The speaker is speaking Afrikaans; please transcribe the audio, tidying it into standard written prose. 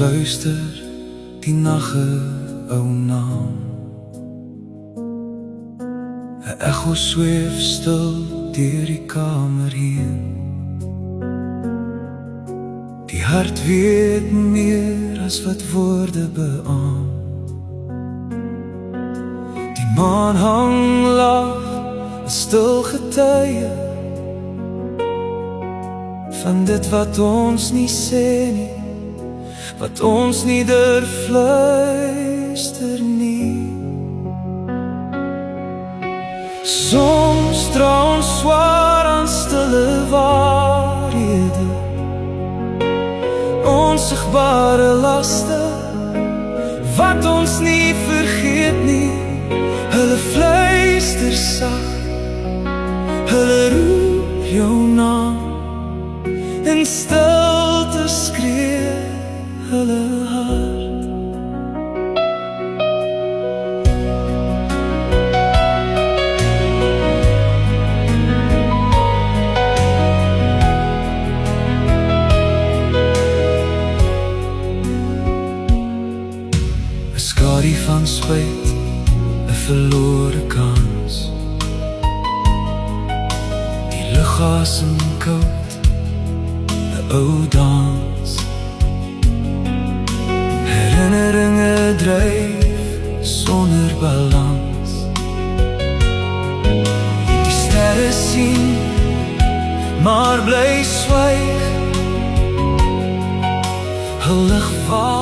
fluister die nagge ou naam. 'n echo sweef stil deur die kamer heen. Die hart weet meer as wat woorde beaam. Die maan hang laag, 'n stil getuie van dit wat ons nie sê nie, wat ons nie durf fluister nie. Soms dra ons swaar aan stille waarhede, onsigbare laste, wat ons nie vergeet nie. Hulle fluister sag, hulle roep jou naam, in stilte skree hulle hart. Skadu van spyt, 'n verlore kans. Die lug asem koud, 'n ou dans. Herinneringe dryf sonder balans. Die sterre sien, maar bly swyg. Hul lig val